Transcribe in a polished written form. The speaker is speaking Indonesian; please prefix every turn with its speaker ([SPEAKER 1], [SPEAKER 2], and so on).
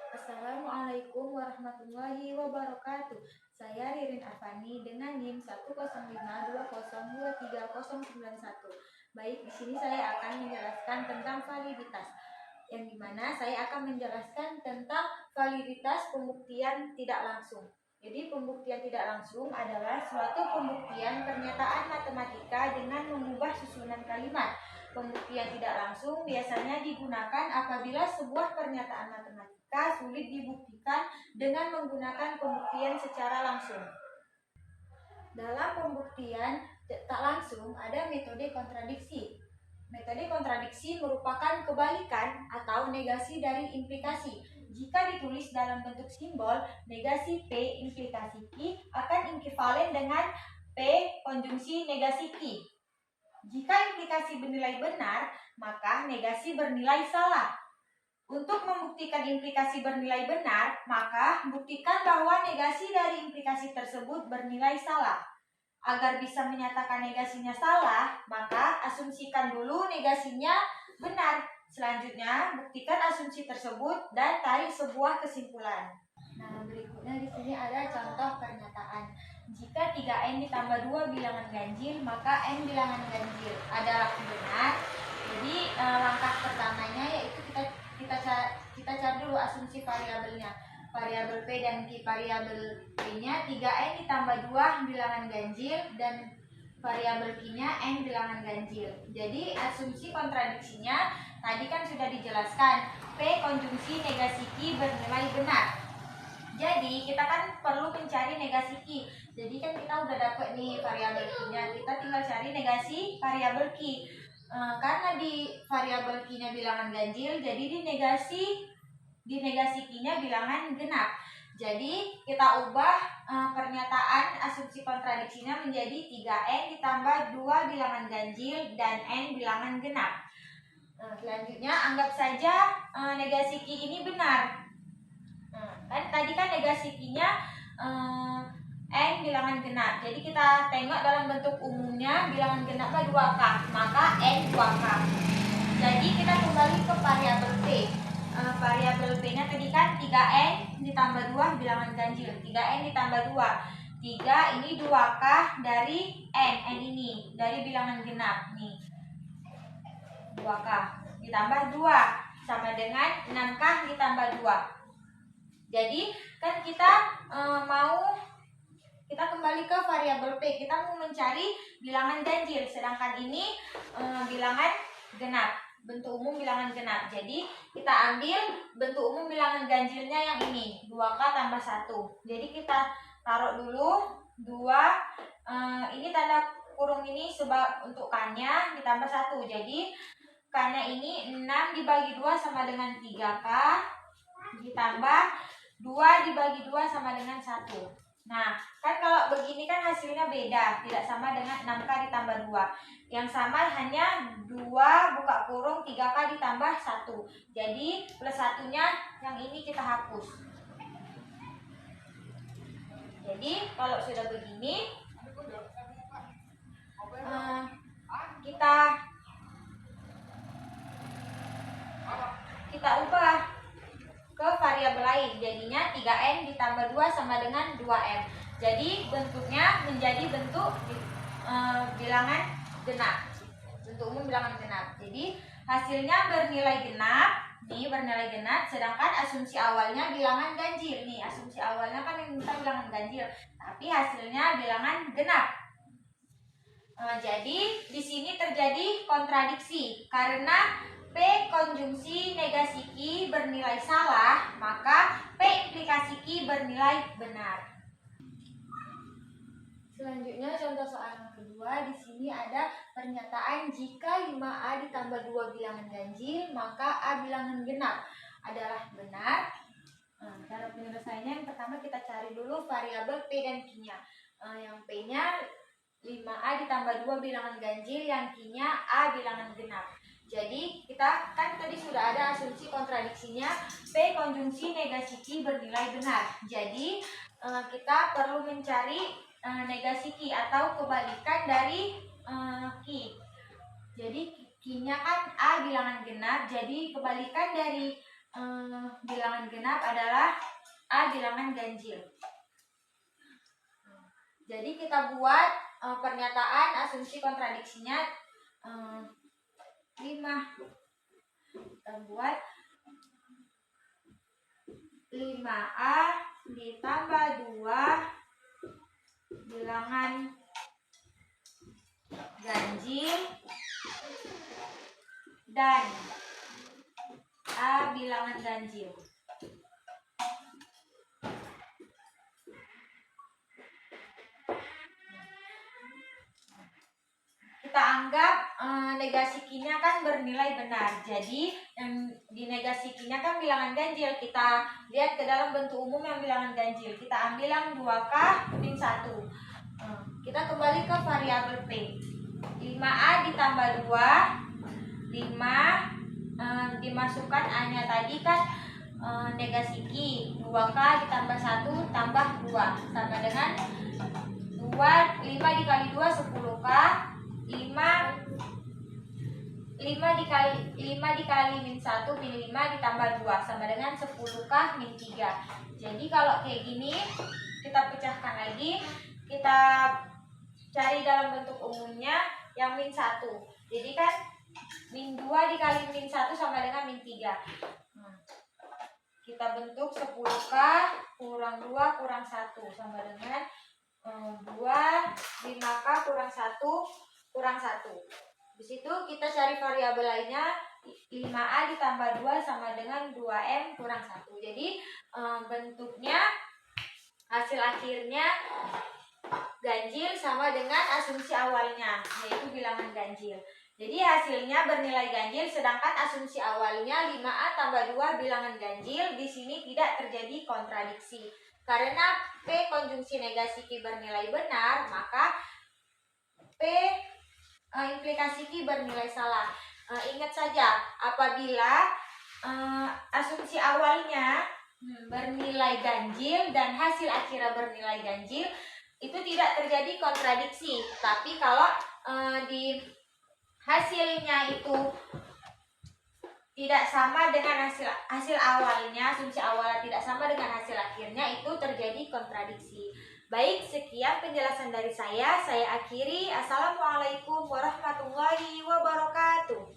[SPEAKER 1] Assalamualaikum warahmatullahi wabarakatuh. Saya Ririn Afani dengan NIM 10520230091. Baik, di sini saya akan menjelaskan tentang validitas. Yang dimana saya akan menjelaskan tentang validitas pembuktian tidak langsung. Jadi pembuktian tidak langsung adalah suatu pembuktian pernyataan matematika dengan mengubah susunan kalimat. Pembuktian tidak langsung biasanya digunakan apabila sebuah pernyataan matematika sulit dibuktikan dengan menggunakan pembuktian secara langsung. Dalam pembuktian tak langsung ada metode kontradiksi. Metode kontradiksi merupakan kebalikan atau negasi dari implikasi. Jika ditulis dalam bentuk simbol, negasi P implikasi Q akan ekivalen dengan P konjungsi negasi Q. Jika implikasi bernilai benar, maka negasi bernilai salah. Untuk membuktikan implikasi bernilai benar, maka buktikan bahwa negasi dari implikasi tersebut bernilai salah. Agar bisa menyatakan negasinya salah, maka asumsikan dulu negasinya benar. Selanjutnya, buktikan asumsi tersebut dan tarik sebuah kesimpulan. Nah, berikutnya di sini ada contoh pernyataan. Jika 3N ditambah 2 bilangan ganjil, maka N bilangan ganjil adalah benar. Jadi langkah pertamanya yaitu kita cari dulu asumsi variabelnya. Variabel P dan Q. Variabel P-nya 3N ditambah 2 bilangan ganjil dan variabel Q-nya N bilangan ganjil. Jadi asumsi kontradiksinya tadi kan sudah dijelaskan. P konjungsi negasi Q bernilai benar. Jadi kita kan perlu mencari negasi Q. Jadi kan kita udah dapat nih variabel Q-nya. Kita tinggal cari negasi variabel Q. Karena di variabel Q-nya bilangan ganjil, jadi di negasi Q-nya bilangan genap. Jadi kita ubah pernyataan asumsi kontradiksinya menjadi 3N ditambah 2 bilangan ganjil dan N bilangan genap. Selanjutnya anggap saja negasi Q ini benar. Kan tadi kan negasi Q-nya N bilangan genap. Jadi kita tengok dalam bentuk umumnya bilangan genapnya 2K, maka N 2K. Jadi kita kembali ke variabel P. Variabel P-nya tadi kan 3N ditambah 2 bilangan ganjil. 3N ditambah 2. 3 ini 2K dari N ini dari bilangan genap nih. 2K ditambah 2 sama dengan 6K ditambah 2. Jadi kan kita kita kembali ke variabel P. Kita mau mencari bilangan ganjil, sedangkan ini bilangan genap, bentuk umum bilangan genap. Jadi kita ambil bentuk umum bilangan ganjilnya yang ini, 2K tambah 1. Jadi kita taruh dulu 2, ini tanda kurung ini sebab untuk K-nya ditambah 1. Jadi K-nya ini 6 dibagi 2 sama dengan 3K ditambah 2 dibagi 2 sama dengan 1. Nah, kan kalau begini kan hasilnya beda, tidak sama dengan 6K ditambah 2. Yang sama hanya 2 buka kurung 3K ditambah 1. Jadi plus satunya yang ini kita hapus. Jadi kalau sudah begini, kita ubah ke variabel lain, jadinya 3N ditambah 2 sama dengan 2M. Jadi bentuknya menjadi bentuk bilangan genap, bentuk umum bilangan genap. Jadi hasilnya bernilai genap, nih bernilai genap, sedangkan asumsi awalnya bilangan ganjil. Nih asumsi awalnya kan yang minta bilangan ganjil, tapi hasilnya bilangan genap. Jadi di sini terjadi kontradiksi karena P konjungsi negasi Q bernilai salah, maka P implikasi Q bernilai benar. Selanjutnya contoh soal yang kedua, di sini ada pernyataan jika 5A ditambah 2 bilangan ganjil, maka A bilangan genap adalah benar. Cara penyelesaiannya yang pertama kita cari dulu variabel P dan Q-nya. Yang P-nya 5A ditambah 2 bilangan ganjil, yang Q-nya A bilangan genap. Jadi kita kan tadi sudah ada asumsi kontradiksinya, P konjungsi negasi Q bernilai benar. Jadi kita perlu mencari negasi Q atau kebalikan dari Q. Jadi Q-nya kan A bilangan genap, jadi kebalikan dari bilangan genap adalah A bilangan ganjil. Jadi kita buat pernyataan asumsi kontradiksinya 5. Kita buat 5A ditambah 2 bilangan ganjil dan A bilangan ganjil. Kita anggap negasi Q-nya kan bernilai benar. Jadi yang di negasi Q-nya kan bilangan ganjil. Kita lihat ke dalam bentuk umum yang bilangan ganjil. Kita ambil yang 2K min 1. Kita kembali ke variabel P. 5A ditambah 2, 5 dimasukkan A-nya tadi kan negasi Q. 2K ditambah 1 tambah 2 sama dengan 5 dikali 2 10K. 5 dikali min 1 min 5 ditambah 2 sama dengan 10K min 3. Jadi kalau kayak gini kita pecahkan lagi, kita cari dalam bentuk umumnya yang min 1. Jadi kan min 2 dikali min 1 sama dengan min 3. Kita bentuk 10K kurang 2 kurang 1 sama dengan 2. 5K kurang 1 kurang 1. Di situ kita cari variabel lainnya, 5A ditambah 2 sama dengan 2M kurang 1. Jadi bentuknya hasil akhirnya ganjil sama dengan asumsi awalnya, yaitu bilangan ganjil. Jadi hasilnya bernilai ganjil, sedangkan asumsi awalnya 5A tambah 2 bilangan ganjil. Di sini tidak terjadi kontradiksi. Karena P konjungsi negasi Q bernilai benar, maka P implikasi Q bernilai salah. Ingat saja, apabila asumsi awalnya bernilai ganjil dan hasil akhirnya bernilai ganjil, itu tidak terjadi kontradiksi. Tapi kalau di hasilnya itu tidak sama dengan hasil awalnya, asumsi awalnya tidak sama dengan hasil akhirnya, itu terjadi kontradiksi. Baik, sekian penjelasan dari saya akhiri. Assalamualaikum warahmatullahi wabarakatuh.